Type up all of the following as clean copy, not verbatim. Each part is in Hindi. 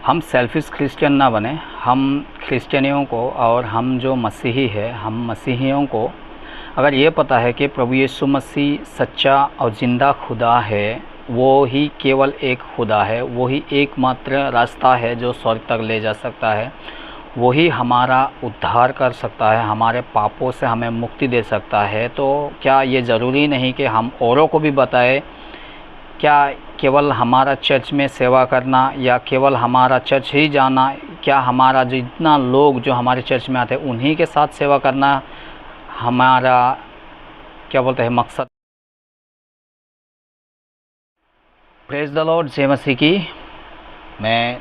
हम सेल्फिश क्रिश्चियन ना बने। हम क्रिश्चियनियों को और हम जो मसीही है, हम मसीहियों को अगर ये पता है कि प्रभु यीशु मसीह सच्चा और ज़िंदा खुदा है, वो ही केवल एक खुदा है, वो ही एकमात्र रास्ता है जो स्वर्ग तक ले जा सकता है, वही हमारा उद्धार कर सकता है, हमारे पापों से हमें मुक्ति दे सकता है, तो क्या ये ज़रूरी नहीं कि हम औरों को भी बताएं? क्या केवल हमारा चर्च में सेवा करना या केवल हमारा चर्च ही जाना, क्या हमारा जितना लोग जो हमारे चर्च में आते हैं उन्हीं के साथ सेवा करना हमारा क्या बोलते हैं मकसद? प्रेज़ द लॉर्ड, जय मसीह की। मैं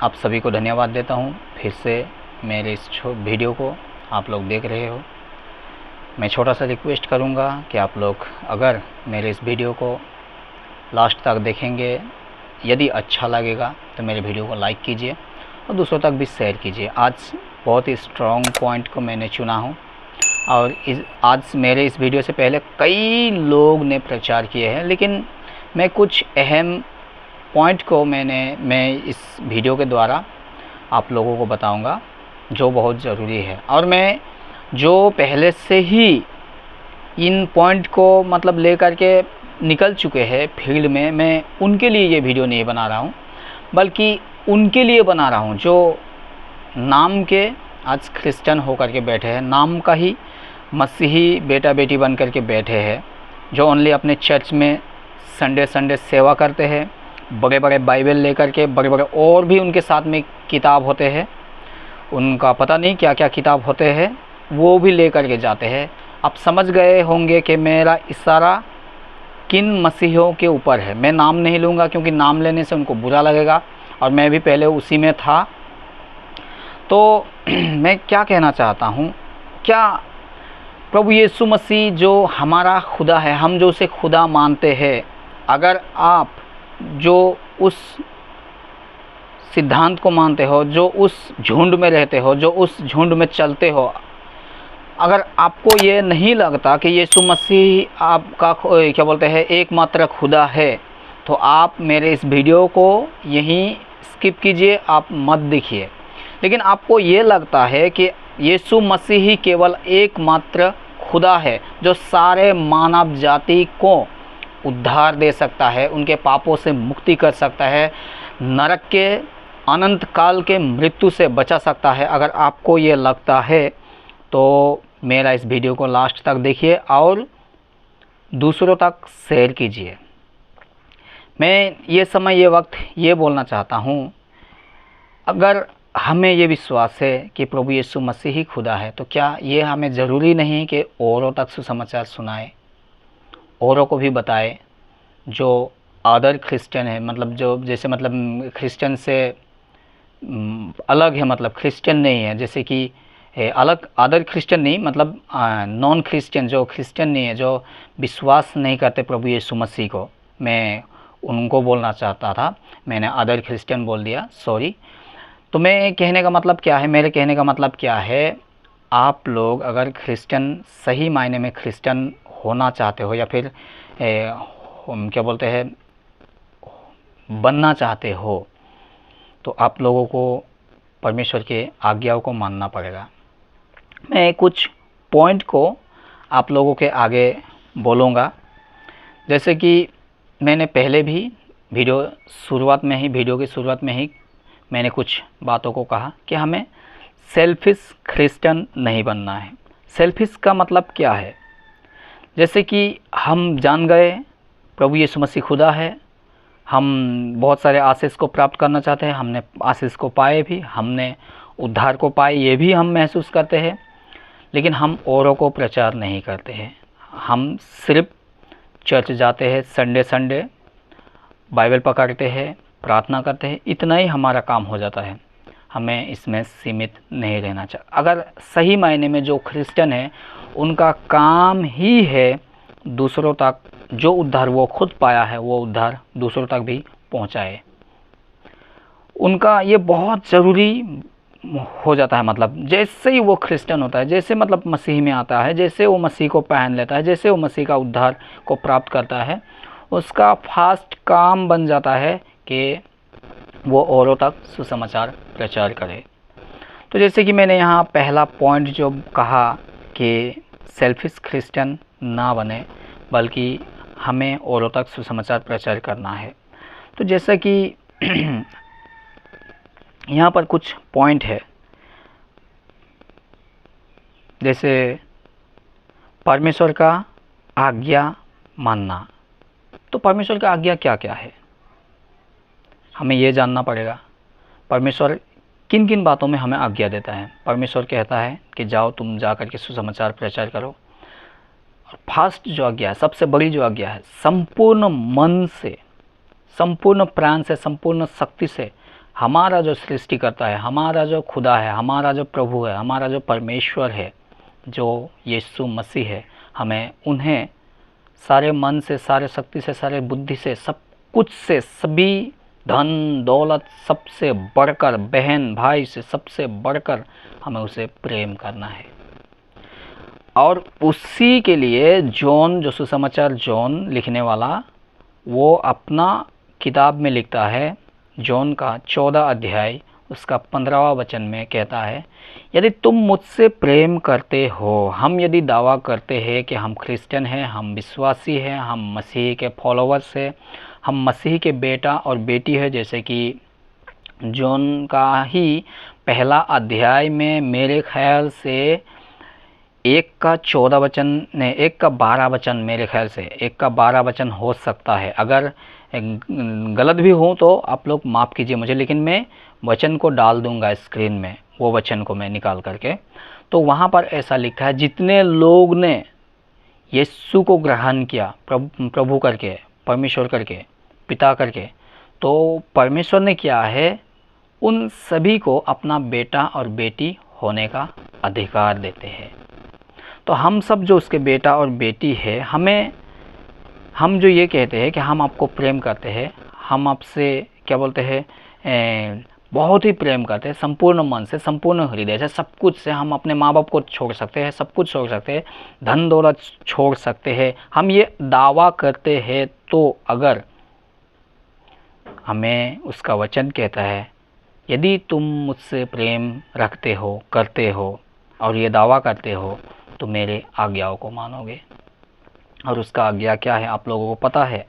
आप सभी को धन्यवाद देता हूँ। फिर से मेरे इस वीडियो को आप लोग देख रहे हो। मैं छोटा सा रिक्वेस्ट करूँगा कि आप लोग अगर मेरे इस वीडियो को लास्ट तक देखेंगे, यदि अच्छा लगेगा तो मेरे वीडियो को लाइक कीजिए और दूसरों तक भी शेयर कीजिए। आज बहुत ही स्ट्रॉन्ग पॉइंट को मैंने चुना हूँ और आज मेरे इस वीडियो से पहले कई लोग ने प्रचार किए हैं, लेकिन मैं कुछ अहम पॉइंट को मैं इस वीडियो के द्वारा आप लोगों को बताऊंगा जो बहुत ज़रूरी है। और मैं जो पहले से ही इन पॉइंट को मतलब लेकर के निकल चुके हैं फील्ड में, मैं उनके लिए ये वीडियो नहीं बना रहा हूँ, बल्कि उनके लिए बना रहा हूँ जो नाम के आज क्रिश्चियन होकर के बैठे हैं, नाम का ही मसीही बेटा बेटी बन कर के बैठे हैं, जो ओनली अपने चर्च में संडे सेवा करते हैं, बड़े बड़े बाइबल लेकर के, बड़े बड़े और भी उनके साथ में किताब होते हैं, उनका पता नहीं क्या क्या किताब होते हैं, वो भी लेकर के जाते हैं। आप समझ गए होंगे कि मेरा इशारा किन मसीहियों के ऊपर है। मैं नाम नहीं लूँगा क्योंकि नाम लेने से उनको बुरा लगेगा और मैं भी पहले उसी में था। तो मैं क्या कहना चाहता हूँ, क्या प्रभु यीशु मसीह जो हमारा खुदा है, हम जो उसे खुदा मानते हैं, अगर आप जो उस सिद्धांत को मानते हो, जो उस झुंड में रहते हो, जो उस झुंड में चलते हो, अगर आपको ये नहीं लगता कि यीशु मसीह आपका क्या बोलते हैं एकमात्र खुदा है, तो आप मेरे इस वीडियो को यहीं स्किप कीजिए, आप मत देखिए। लेकिन आपको ये लगता है कि यीशु मसीह ही केवल एकमात्र खुदा है जो सारे मानव जाति को उद्धार दे सकता है, उनके पापों से मुक्ति कर सकता है, नरक के अनंत काल के मृत्यु से बचा सकता है। अगर आपको ये लगता है तो मेरा इस वीडियो को लास्ट तक देखिए और दूसरों तक शेयर कीजिए। मैं ये समय ये वक्त ये बोलना चाहता हूँ, अगर हमें ये विश्वास है कि प्रभु यीशु मसीह ही खुदा है, तो क्या ये हमें ज़रूरी नहीं कि औरों तक सुसमाचार सुनाए, औरों को भी बताए जो अदर क्रिश्चियन है, मतलब जो जैसे मतलब क्रिश्चियन से अलग है, मतलब क्रिश्चियन नहीं है, जैसे कि अलग अदर क्रिश्चियन नहीं, मतलब नॉन क्रिश्चियन, जो क्रिश्चियन नहीं है, जो विश्वास नहीं करते प्रभु यीशु मसीह को, मैं उनको बोलना चाहता था, मैंने अदर क्रिश्चियन बोल दिया, सॉरी। तो मैं कहने का मतलब क्या है, मेरे कहने का मतलब क्या है, आप लोग अगर क्रिश्चियन सही मायने में क्रिश्चियन होना चाहते हो या फिर क्या बोलते हैं बनना चाहते हो, तो आप लोगों को परमेश्वर के आज्ञाओं को मानना पड़ेगा। मैं कुछ पॉइंट को आप लोगों के आगे बोलूँगा, जैसे कि मैंने पहले भी वीडियो की शुरुआत में ही मैंने कुछ बातों को कहा कि हमें सेल्फिश क्रिश्चियन नहीं बनना है। सेल्फिश का मतलब क्या है? जैसे कि हम जान गए प्रभु यीशु मसीह खुदा है, हम बहुत सारे आशीष को प्राप्त करना चाहते हैं, हमने आशीष को पाए भी, हमने उद्धार को पाए, ये भी हम महसूस करते हैं, लेकिन हम औरों को प्रचार नहीं करते हैं। हम सिर्फ चर्च जाते हैं, संडे बाइबल पकड़ते हैं, प्रार्थना करते हैं, इतना ही हमारा काम हो जाता है। हमें इसमें सीमित नहीं रहना चाहिए। अगर सही मायने में जो क्रिश्चियन है, उनका काम ही है दूसरों तक जो उद्धार वो खुद पाया है, वो उद्धार दूसरों तक भी पहुंचाए। उनका ये बहुत ज़रूरी हो जाता है। मतलब जैसे ही वो क्रिश्चियन होता है, जैसे मतलब मसीह में आता है, जैसे वो मसीह को पहन लेता है, जैसे वो मसीह का उद्धार को प्राप्त करता है, उसका फास्ट काम बन जाता है कि वो औरों तक सुसमाचार प्रचार करे। तो जैसे कि मैंने यहाँ पहला पॉइंट जो कहा कि सेल्फिश क्रिश्चियन ना बने, बल्कि हमें औरों तक सुसमाचार प्रचार करना है। तो जैसा कि यहाँ पर कुछ पॉइंट है, जैसे परमेश्वर का आज्ञा मानना। तो परमेश्वर का आज्ञा क्या क्या है, हमें ये जानना पड़ेगा। परमेश्वर किन किन बातों में हमें आज्ञा देता है। परमेश्वर कहता है कि जाओ, तुम जा कर के सुसमाचार प्रचार करो। और फर्स्ट जो आज्ञा है, सबसे बड़ी जो आज्ञा है, संपूर्ण मन से, संपूर्ण प्राण से, संपूर्ण शक्ति से हमारा जो सृष्टि करता है, हमारा जो खुदा है, हमारा जो प्रभु है, हमारा जो परमेश्वर है, जो यीशु मसीह है, हमें उन्हें सारे मन से, सारे शक्ति से, सारे बुद्धि से, सब कुछ से, सभी धन दौलत सबसे बढ़कर, बहन भाई से सबसे बढ़कर हमें उसे प्रेम करना है। और उसी के लिए जॉन, जो सुसमाचार जॉन लिखने वाला, वो अपना किताब में लिखता है, जॉन का 14 अध्याय उसका 15वां वचन में कहता है, यदि तुम मुझसे प्रेम करते हो, हम यदि दावा करते हैं कि हम क्रिश्चियन हैं, हम विश्वासी हैं, हम मसीह के फॉलोवर्स हैं, हम मसीह के बेटा और बेटी है, जैसे कि जॉन का ही पहला अध्याय में मेरे ख्याल से 1 का 14 वचन ने 1 का 12 वचन, मेरे ख्याल से 1 का 12 वचन हो सकता है। अगर गलत भी हो तो आप लोग माफ़ कीजिए मुझे, लेकिन मैं वचन को डाल दूंगा स्क्रीन में, वो वचन को मैं निकाल करके। तो वहाँ पर ऐसा लिखा है, जितने लोग ने यीशु को ग्रहण किया प्रभु करके, परमेश्वर करके, पिता करके, तो परमेश्वर ने किया है, उन सभी को अपना बेटा और बेटी होने का अधिकार देते हैं। तो हम सब जो उसके बेटा और बेटी है, हम जो ये कहते हैं कि हम आपको प्रेम करते हैं, हम आपसे क्या बोलते हैं, बहुत ही प्रेम करते हैं, संपूर्ण मन से, संपूर्ण हृदय से, सब कुछ से। हम अपने माँ बाप को छोड़ सकते हैं, सब कुछ छोड़ सकते हैं, धन दौलत छोड़ सकते हैं, हम ये दावा करते हैं। तो अगर हमें उसका वचन कहता है, यदि तुम मुझसे प्रेम रखते हो, करते हो और ये दावा करते हो, तो मेरे आज्ञाओं को मानोगे। और उसका आज्ञा क्या है आप लोगों को पता है।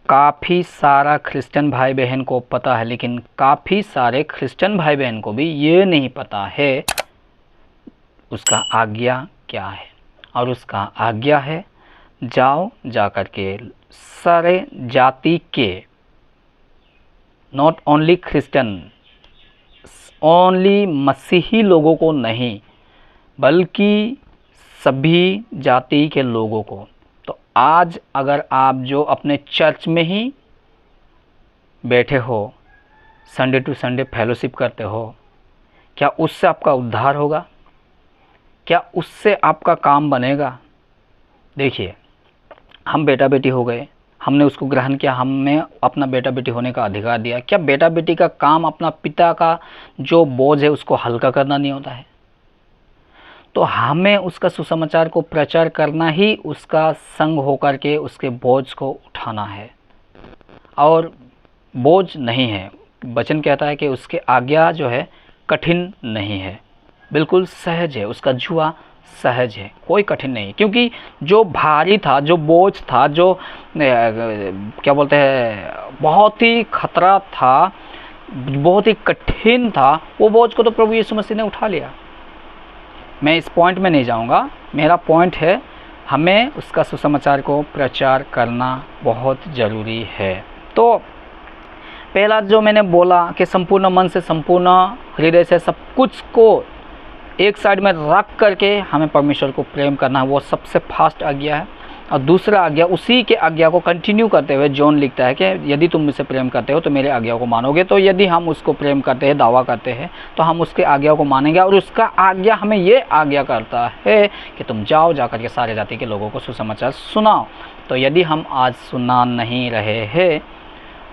काफ़ी सारा क्रिश्चियन भाई बहन को पता है, लेकिन काफ़ी सारे क्रिश्चियन भाई बहन को भी ये नहीं पता है उसका आज्ञा क्या है। और उसका आज्ञा है, जाओ, जा कर के सारे जाति के, नॉट ओनली क्रिश्चियन, ओनली मसीही लोगों को नहीं, बल्कि सभी जाति के लोगों को। तो आज अगर आप जो अपने चर्च में ही बैठे हो, संडे टू संडे फेलोशिप करते हो, क्या उससे आपका उद्धार होगा? क्या उससे आपका काम बनेगा? देखिए, हम बेटा बेटी हो गए, हमने उसको ग्रहण किया, हमें अपना बेटा बेटी होने का अधिकार दिया। क्या बेटा बेटी का काम अपना पिता का जो बोझ है उसको हल्का करना नहीं होता है? तो हमें उसका सुसमाचार को प्रचार करना ही उसका संग होकर के उसके बोझ को उठाना है, और बोझ नहीं है। वचन कहता है कि उसके आज्ञा जो है कठिन नहीं है, बिल्कुल सहज है, उसका जुआ सहज है, कोई कठिन नहीं। क्योंकि जो भारी था, जो बोझ था, जो क्या बोलते हैं, बहुत ही खतरा था, बहुत ही कठिन था, वो बोझ को तो प्रभु यीशु मसीह ने उठा लिया। मैं इस पॉइंट में नहीं जाऊंगा, मेरा पॉइंट है, हमें उसका सुसमाचार को प्रचार करना बहुत ज़रूरी है। तो पहला जो मैंने बोला कि संपूर्ण मन से, संपूर्ण हृदय से, सब कुछ को एक साइड में रख करके हमें परमेश्वर को प्रेम करना है, वो सबसे फास्ट आज्ञा है। और दूसरा आज्ञा, उसी के आज्ञा को कंटिन्यू करते हुए जॉन लिखता है कि यदि तुम मुझसे प्रेम करते हो तो मेरे आज्ञा को मानोगे। तो यदि हम उसको प्रेम करते हैं, दावा करते हैं, तो हम उसके आज्ञा को मानेंगे। और उसका आज्ञा हमें ये आज्ञा करता है कि तुम जाओ, जाकर के सारे जाति के लोगों को सुसमाचार सुनाओ। तो यदि हम आज सुना नहीं रहे हैं,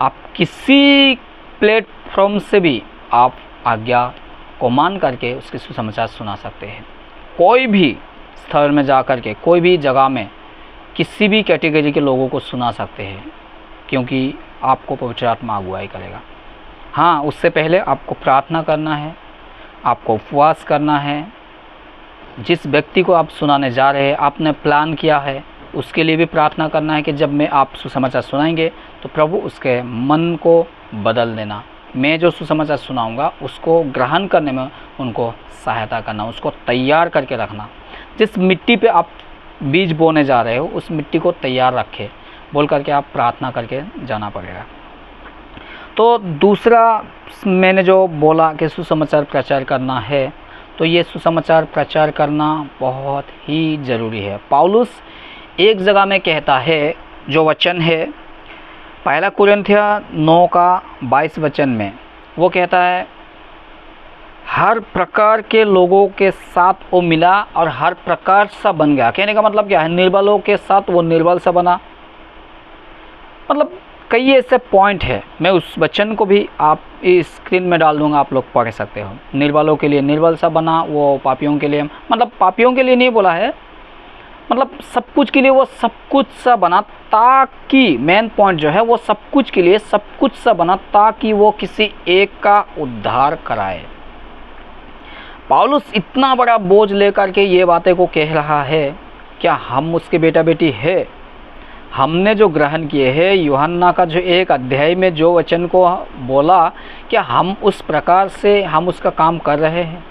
आप किसी प्लेटफॉर्म से भी आप आज्ञा को मान करके उसके सुसमाचार सुना सकते हैं। कोई भी स्तर में जा कर के, कोई भी जगह में, किसी भी कैटेगरी के लोगों को सुना सकते हैं, क्योंकि आपको पवित्र आत्मा अगुवाई करेगा। हाँ, उससे पहले आपको प्रार्थना करना है, आपको उपवास करना है। जिस व्यक्ति को आप सुनाने जा रहे हैं, आपने प्लान किया है, उसके लिए भी प्रार्थना करना है कि जब मैं आप सुसमाचार सुनाएंगे तो प्रभु उसके मन को बदल देना। मैं जो सुसमाचार सुनाऊंगा उसको ग्रहण करने में उनको सहायता करना, उसको तैयार करके रखना। जिस मिट्टी पे आप बीज बोने जा रहे हो उस मिट्टी को तैयार रखें बोल करके आप प्रार्थना करके जाना पड़ेगा। तो दूसरा मैंने जो बोला कि सुसमाचार प्रचार करना है, तो ये सुसमाचार प्रचार करना बहुत ही ज़रूरी है। पौलुस एक जगह में कहता है, जो वचन है 1 कुरिन्थिया 9:22 वचन में, वो कहता है हर प्रकार के लोगों के साथ वो मिला और हर प्रकार सा बन गया। कहने का मतलब क्या है? निर्बलों के साथ वो निर्बल सा बना। मतलब कई ऐसे पॉइंट है, मैं उस वचन को भी आप इस स्क्रीन में डाल दूंगा, आप लोग पढ़ सकते हो। निर्बलों के लिए निर्बल सा बना, वो पापियों के लिए, मतलब पापियों के लिए नहीं बोला है, मतलब सब कुछ के लिए वो सब कुछ सा बना, ताकि मेन पॉइंट जो है वो सब कुछ के लिए सब कुछ सा बना ताकि वो किसी एक का उद्धार कराए। पौलुस इतना बड़ा बोझ लेकर के ये बातें को कह रहा है, क्या हम उसके बेटा बेटी है? हमने जो ग्रहण किए हैं, यूहन्ना का जो 1 अध्याय में जो वचन को बोला, क्या हम उस प्रकार से हम उसका काम कर रहे हैं?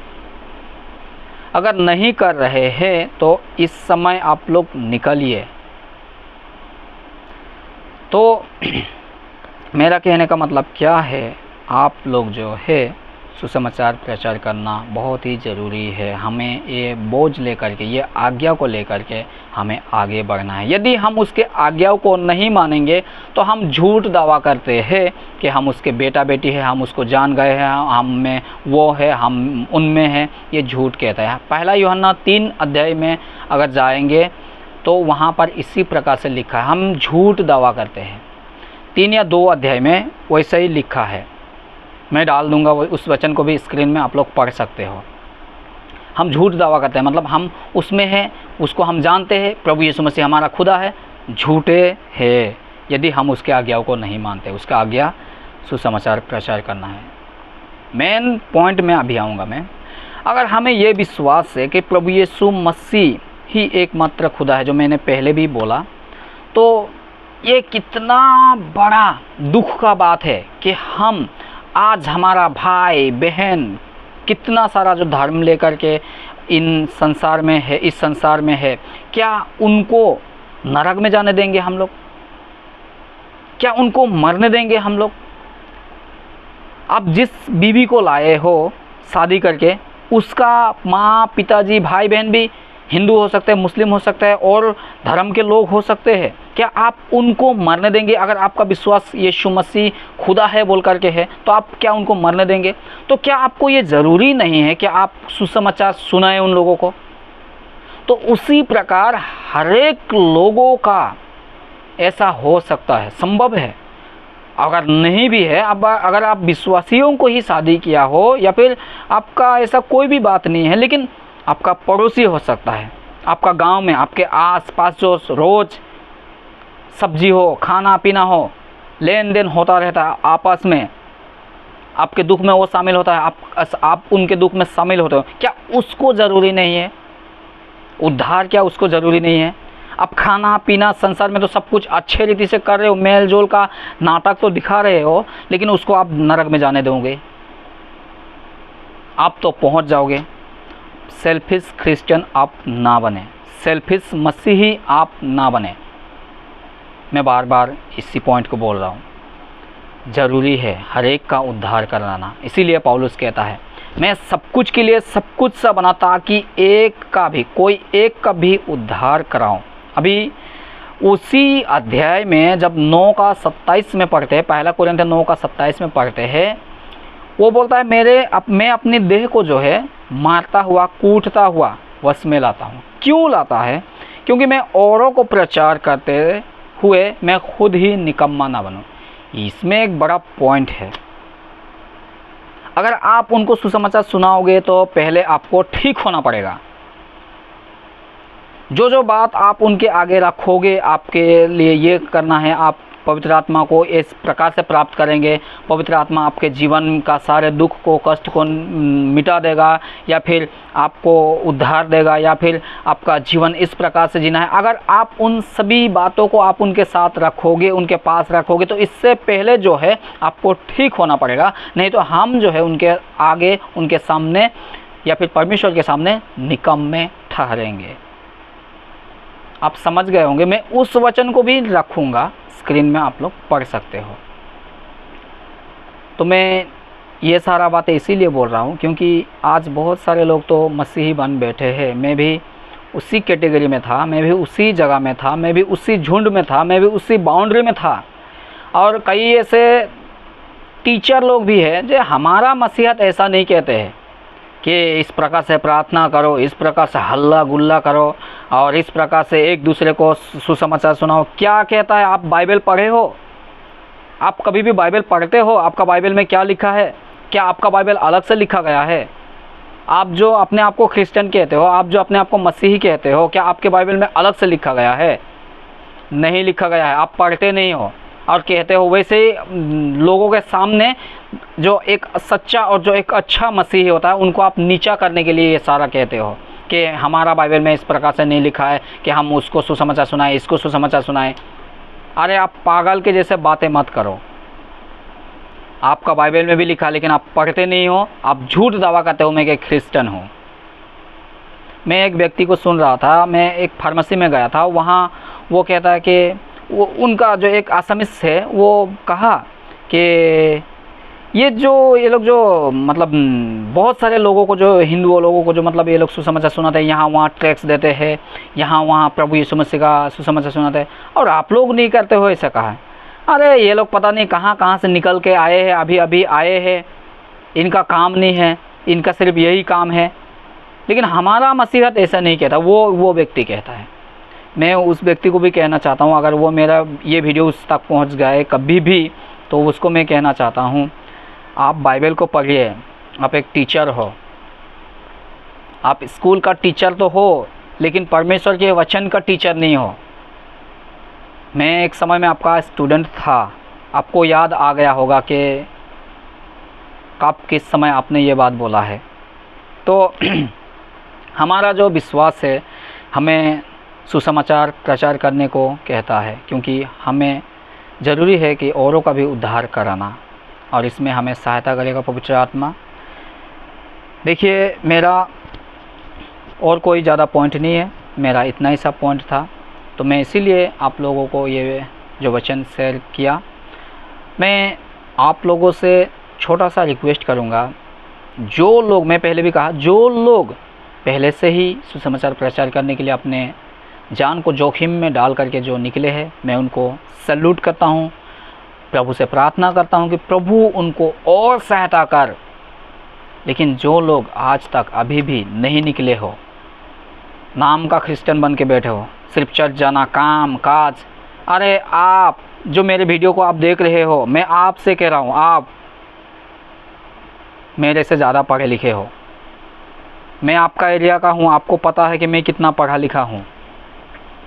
अगर नहीं कर रहे हैं तो इस समय आप लोग निकलिए। तो मेरा कहने का मतलब क्या है, आप लोग जो है सुसमाचार प्रचार करना बहुत ही ज़रूरी है। हमें ये बोझ लेकर के, ये आज्ञा को लेकर के हमें आगे बढ़ना है। यदि हम उसके आज्ञाओं को नहीं मानेंगे तो हम झूठ दावा करते हैं कि हम उसके बेटा बेटी है, हम उसको जान गए हैं, हम में वो है, हम उनमें हैं। ये झूठ कहता है। 1 यूहन्ना 3 अध्याय में अगर जाएंगे तो वहाँ पर इसी प्रकार से लिखा है। हम झूठ दावा करते हैं। 3 या 2 अध्याय में वैसा ही लिखा है। मैं डाल दूंगा उस वचन को भी स्क्रीन में, आप लोग पढ़ सकते हो। हम झूठ दावा करते हैं, मतलब हम उसमें हैं, उसको हम जानते हैं, प्रभु यीशु मसीह हमारा खुदा है, झूठे हैं यदि हम उसके आज्ञाओं को नहीं मानते। उसका आज्ञा सुसमाचार प्रचार करना है। मेन पॉइंट में अभी आऊँगा मैं। अगर हमें ये विश्वास है कि प्रभु यीशु मसीह ही एकमात्र खुदा है, जो मैंने पहले भी बोला, तो ये कितना बड़ा दुख का बात है कि हम आज हमारा भाई बहन कितना सारा जो धर्म लेकर के इन संसार में है, इस संसार में है, क्या उनको नरक में जाने देंगे हम लोग? क्या उनको मरने देंगे हम लोग? आप जिस बीवी को लाए हो शादी करके, उसका माँ पिताजी भाई बहन भी हिंदू हो सकते हैं, मुस्लिम हो सकते हैं और धर्म के लोग हो सकते हैं। क्या आप उनको मरने देंगे? अगर आपका विश्वास यीशु मसीह खुदा है बोल करके है, तो आप क्या उनको मरने देंगे? तो क्या आपको ये ज़रूरी नहीं है कि आप सुसमाचार सुनाएं उन लोगों को? तो उसी प्रकार हर एक लोगों का ऐसा हो सकता है, संभव है। अगर नहीं भी है, अब अगर आप विश्वासियों को ही शादी किया हो, या फिर आपका ऐसा कोई भी बात नहीं है, लेकिन आपका पड़ोसी हो सकता है, आपका गांव में आपके आस-पास जो रोज़ सब्जी हो, खाना पीना हो, लेन देन होता रहता है आपस में, आपके दुख में वो शामिल होता है, आप उनके दुख में शामिल होते हो, क्या उसको ज़रूरी नहीं है उद्धार? क्या उसको ज़रूरी नहीं है? आप खाना पीना संसार में तो सब कुछ अच्छे रीति से कर रहे हो, मेल जोल का नाटक तो दिखा रहे हो, लेकिन उसको आप नरक में जाने दोगे? आप तो पहुंच जाओगे। सेल्फिश क्रिश्चियन आप ना बने, सेल्फिश मसीही आप ना बने। मैं बार बार इसी पॉइंट को बोल रहा हूँ। ज़रूरी है हर एक का उद्धार कराना। इसीलिए पौलुस कहता है, मैं सब कुछ के लिए सब कुछ सा बना ताकि एक का भी, कोई एक का भी उद्धार कराऊं। अभी उसी अध्याय में जब 9:27 में पढ़ते हैं, 1 कुरिन्थिया 9:27 में पढ़ते हैं, वो बोलता है मैं अपनी देह को जो है मारता हुआ, कूटता हुआ वश में लाता हूँ। क्यों लाता है? क्योंकि मैं औरों को प्रचार करते हुए मैं खुद ही निकम्मा ना बनूं। इसमें एक बड़ा पॉइंट है। अगर आप उनको सुसमाचार सुनाओगे तो पहले आपको ठीक होना पड़ेगा। जो बात आप उनके आगे रखोगे, आपके लिए ये करना है, आप पवित्र आत्मा को इस प्रकार से प्राप्त करेंगे, पवित्र आत्मा आपके जीवन का सारे दुख को, कष्ट को मिटा देगा, या फिर आपको उद्धार देगा, या फिर आपका जीवन इस प्रकार से जीना है। अगर आप उन सभी बातों को आप उनके साथ रखोगे, उनके पास रखोगे, तो इससे पहले जो है आपको ठीक होना पड़ेगा, नहीं तो हम जो है उनके आगे, उनके सामने या फिर परमेश्वर के सामने निकम्मे ठहरेंगे। आप समझ गए होंगे। मैं उस वचन को भी रखूँगा स्क्रीन में, आप लोग पढ़ सकते हो। तो मैं ये सारा बातें इसीलिए बोल रहा हूँ क्योंकि आज बहुत सारे लोग तो मसीही बन बैठे हैं। मैं भी उसी कैटेगरी में था, मैं भी उसी जगह में था, मैं भी उसी झुंड में था, मैं भी उसी बाउंड्री में था। और कई ऐसे टीचर लोग भी हैं जो हमारा मसीहत ऐसा नहीं कहते हैं कि इस प्रकार से प्रार्थना करो, इस प्रकार से हल्ला गुल्ला करो और इस प्रकार से एक दूसरे को सुसमाचार सुनाओ। क्या कहता है? आप बाइबल पढ़े हो? आप कभी भी बाइबल पढ़ते हो? आपका बाइबल में क्या लिखा है? क्या आपका बाइबल अलग से लिखा गया है? आप जो अपने आप को क्रिश्चियन कहते हो, आप जो अपने आप को मसीही कहते हो, क्या आपके बाइबल में अलग से लिखा गया है? नहीं लिखा गया है। आप पढ़ते नहीं हो और कहते हो। वैसे ही लोगों के सामने जो एक सच्चा और जो एक अच्छा मसीही होता है, उनको आप नीचा करने के लिए ये सारा कहते हो कि हमारा बाइबल में इस प्रकार से नहीं लिखा है कि हम उसको सुसमाचार सुनाएं, इसको सुसमाचार सुनाएं। अरे आप पागल के जैसे बातें मत करो। आपका बाइबल में भी लिखा है, लेकिन आप पढ़ते नहीं हो। आप झूठ दावा करते हो मैं एक क्रिश्चियन हूँ। मैं एक व्यक्ति को सुन रहा था, मैं एक फार्मेसी में गया था, वहाँ वो कहता है कि वो उनका जो एक आसामिस है, वो कहा कि ये लोग जो मतलब बहुत सारे लोगों को, जो हिंदू लोगों को जो मतलब ये लोग सुसमाचार सुनाते हैं, यहाँ वहाँ टैक्स देते हैं, यहाँ वहाँ प्रभु यीशु मसीह का सुसमाचार सुनाते हैं, और आप लोग नहीं करते हो, ऐसा कहा। अरे ये लोग पता नहीं कहाँ कहाँ से निकल के आए हैं, अभी अभी आए हैं, इनका काम नहीं है, इनका सिर्फ यही काम है। लेकिन हमारा मसीहत ऐसा नहीं कहता, वो व्यक्ति कहता है। मैं उस व्यक्ति को भी कहना चाहता हूँ, अगर वो मेरा ये वीडियो उस तक पहुँच गए कभी भी, तो उसको मैं कहना चाहता हूँ, आप बाइबल को पढ़िए। आप एक टीचर हो, आप स्कूल का टीचर तो हो, लेकिन परमेश्वर के वचन का टीचर नहीं हो। मैं एक समय में आपका स्टूडेंट था। आपको याद आ गया होगा कि कब किस समय आपने ये बात बोला है। तो हमारा जो विश्वास है, हमें सुसमाचार प्रचार करने को कहता है, क्योंकि हमें ज़रूरी है कि औरों का भी उद्धार कराना, और इसमें हमें सहायता करेगा पवित्र आत्मा। देखिए, मेरा और कोई ज़्यादा पॉइंट नहीं है, मेरा इतना ही सब पॉइंट था। तो मैं इसीलिए आप लोगों को ये जो वचन शेयर किया। मैं आप लोगों से छोटा सा रिक्वेस्ट करूँगा, जो लोग, मैं पहले भी कहा, जो लोग पहले से ही सुसमाचार प्रचार करने के लिए अपने जान को जोखिम में डाल करके जो निकले हैं, मैं उनको सैल्यूट करता हूँ। प्रभु से प्रार्थना करता हूँ कि प्रभु उनको और सहायता कर। लेकिन जो लोग आज तक अभी भी नहीं निकले हो, नाम का क्रिश्चियन बन के बैठे हो, सिर्फ चर्च जाना, काम काज, अरे आप जो मेरे वीडियो को आप देख रहे हो, मैं आपसे कह रहा हूँ, आप मेरे से ज़्यादा पढ़े लिखे हो। मैं आपका एरिया का हूँ, आपको पता है कि मैं कितना पढ़ा लिखा हूँ।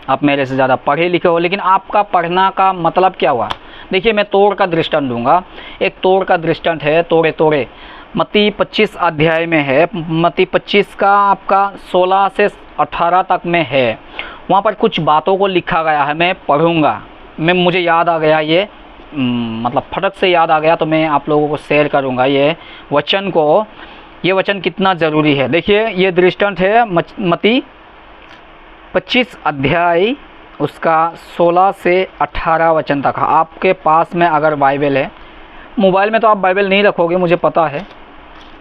आप मेरे से ज़्यादा पढ़े लिखे हो, लेकिन आपका पढ़ना का मतलब क्या हुआ? देखिए, मैं तोड़ का दृष्टांत दूंगा। एक तोड़ का दृष्टांत है, तोड़े मत्ती 25 अध्याय में है। मत्ती 25 का आपका 16 से 18 तक में है। वहाँ पर कुछ बातों को लिखा गया है, मैं पढ़ूँगा। मुझे याद आ गया, ये मतलब फटक से याद आ गया, तो मैं आप लोगों को शेयर करूँगा ये वचन को। ये वचन कितना ज़रूरी है। देखिए, ये दृष्टांत है मत्ती 25 अध्याय, उसका 16 से 18 वचन तक। आपके पास में अगर बाइबल है, मोबाइल में तो आप बाइबल नहीं रखोगे, मुझे पता है,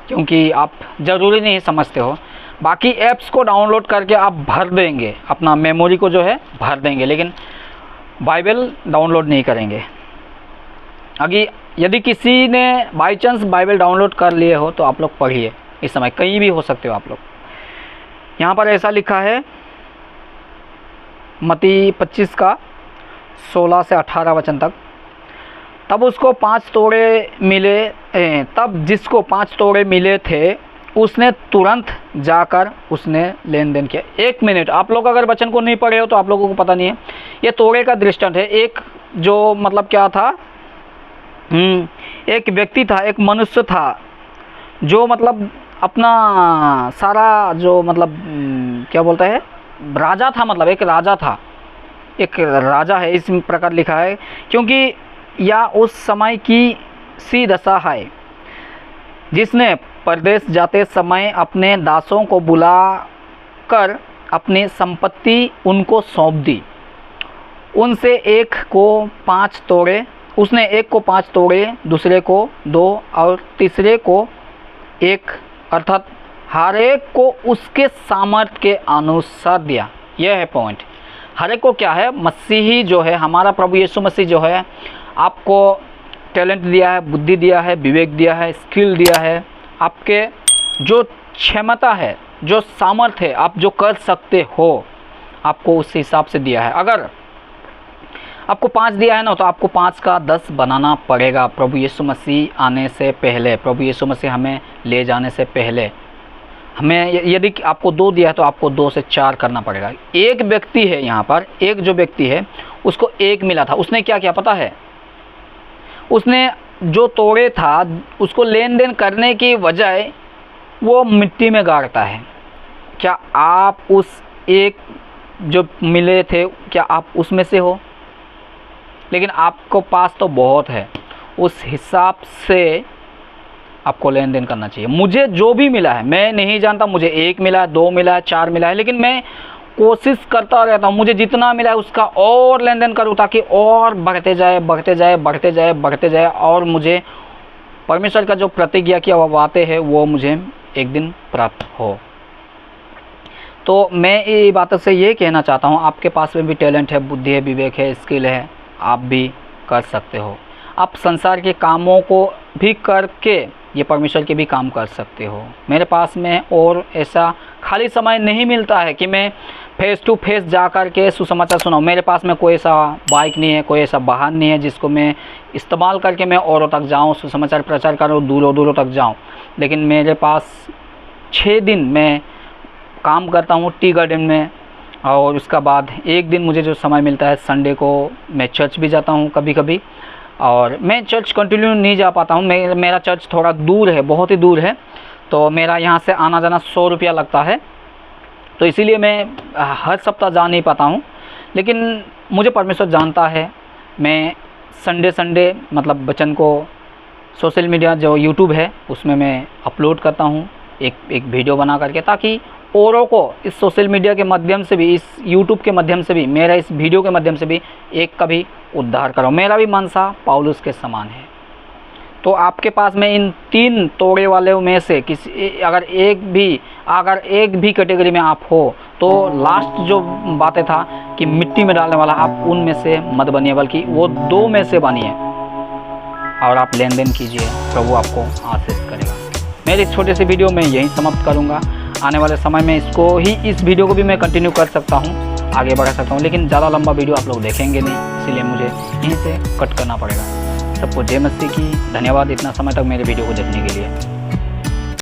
क्योंकि आप ज़रूरी नहीं समझते हो। बाकी ऐप्स को डाउनलोड करके आप भर देंगे, अपना मेमोरी को जो है भर देंगे, लेकिन बाइबल डाउनलोड नहीं करेंगे। अगर यदि किसी ने बाई चांस बाइबल डाउनलोड कर लिए हो, तो आप लोग पढ़िए। इस समय कहीं भी हो सकते हो आप लोग। यहाँ पर ऐसा लिखा है, मत्ती 25 का 16 से 18 वचन तक। तब उसको 5 तोड़े मिले, तब जिसको 5 तोड़े मिले थे, उसने तुरंत जाकर उसने लेन देन किया। 1 मिनट, आप लोग अगर वचन को नहीं पढ़े हो तो आप लोगों को पता नहीं है। ये तोड़े का दृष्टांत है। एक जो मतलब क्या था, एक व्यक्ति था, एक मनुष्य था जो मतलब अपना सारा जो मतलब क्या बोलता है, राजा था, मतलब एक राजा था, एक राजा है, इस प्रकार लिखा है। क्योंकि या उस समय की सी दशा है जिसने परदेश जाते समय अपने दासों को बुला कर अपनी संपत्ति उनको सौंप दी। उनसे एक को 5 तोड़े, उसने एक को 5 तोड़े, दूसरे को 2 और तीसरे को 1, अर्थात हर एक को उसके सामर्थ्य के अनुसार दिया। यह है पॉइंट। हर एक को क्या है, मसीही जो है, हमारा प्रभु यीशु मसीह जो है, आपको टैलेंट दिया है, बुद्धि दिया है, विवेक दिया है, स्किल दिया है, आपके जो क्षमता है, जो सामर्थ्य है, आप जो कर सकते हो, आपको उस हिसाब से दिया है। अगर आपको 5 दिया है ना, तो आपको 5 का 10 बनाना पड़ेगा। प्रभु यीशु मसीह आने से पहले, प्रभु यीशु मसीह हमें ले जाने से पहले, हमें यदि आपको 2 दिया है तो आपको 2 से 4 करना पड़ेगा। एक व्यक्ति है यहाँ पर, एक जो व्यक्ति है उसको 1 मिला था, उसने क्या किया पता है, उसने जो तोड़े था उसको लेन देन करने की बजाय वो मिट्टी में गाड़ता है। क्या आप उस एक जो मिले थे, क्या आप उसमें से हो? लेकिन आपको पास तो बहुत है, उस हिसाब से आपको लेन देन करना चाहिए। मुझे जो भी मिला है, मैं नहीं जानता मुझे 1 मिला है, 2 मिला है, 4 मिला है, लेकिन मैं कोशिश करता रहता हूँ मुझे जितना मिला है उसका और लेन देन करूँ, ताकि और बढ़ते जाए, बढ़ते जाए, बढ़ते जाए, बढ़ते जाए, और मुझे परमेश्वर का जो प्रतिज्ञा किया वो बातें हैं वो मुझे एक दिन प्राप्त हो। तो मैं ये बातों से ये कहना चाहता हूँ, आपके पास में भी टैलेंट है, बुद्धि है, विवेक है, स्किल है, आप भी कर सकते हो। आप संसार के कामों को भी करके ये परमेश्वर के भी काम कर सकते हो। मेरे पास में और ऐसा खाली समय नहीं मिलता है कि मैं फेस टू फेस जा कर के सुसमाचार सुनाऊँ। मेरे पास में कोई ऐसा बाइक नहीं है, कोई ऐसा वाहन नहीं है जिसको मैं इस्तेमाल करके मैं औरों तक जाऊँ, सुसमाचार प्रचार करूँ, दूरों दूरों तक जाऊँ। लेकिन मेरे पास 6 दिन मैं काम करता हूँ टी गार्डन में, और उसका बाद एक दिन मुझे जो समय मिलता है संडे को मैं चर्च भी जाता हूँ कभी कभी। और मैं चर्च कंटिन्यू नहीं जा पाता हूँ, मेरा चर्च थोड़ा दूर है, बहुत ही दूर है, तो मेरा यहाँ से आना जाना 100 रुपया लगता है, तो इसीलिए मैं हर सप्ताह जा नहीं पाता हूँ। लेकिन मुझे परमेश्वर जानता है, मैं संडे मतलब वचन को सोशल मीडिया जो यूट्यूब है उसमें मैं अपलोड करता हूँ एक वीडियो बना करके, ताकि औरों को इस सोशल मीडिया के माध्यम से भी, इस यूट्यूब के माध्यम से भी, मेरा इस वीडियो के माध्यम से भी एक का भी उद्धार करो। मेरा भी मनसा पौलुस के समान है। तो आपके पास में इन 3 तोड़े वाले में से किसी अगर एक भी कैटेगरी में आप हो, तो लास्ट जो बातें था कि मिट्टी में डालने वाला, आप उनमें से मत बनिए, बल्कि वो 2 में से बनिए और आप लेन देन कीजिए, प्रभु आपको आशीष करेगा। मेरी इस छोटे से वीडियो में यहीं समाप्त करूँगा। आने वाले समय में इस वीडियो को भी मैं कंटिन्यू कर सकता हूँ, आगे बढ़ा सकता हूँ, लेकिन ज़्यादा लंबा वीडियो आप लोग देखेंगे नहीं, इसीलिए मुझे यहीं से कट करना पड़ेगा। सबको जय मसीह की। धन्यवाद इतना समय तक मेरे वीडियो को देखने के लिए।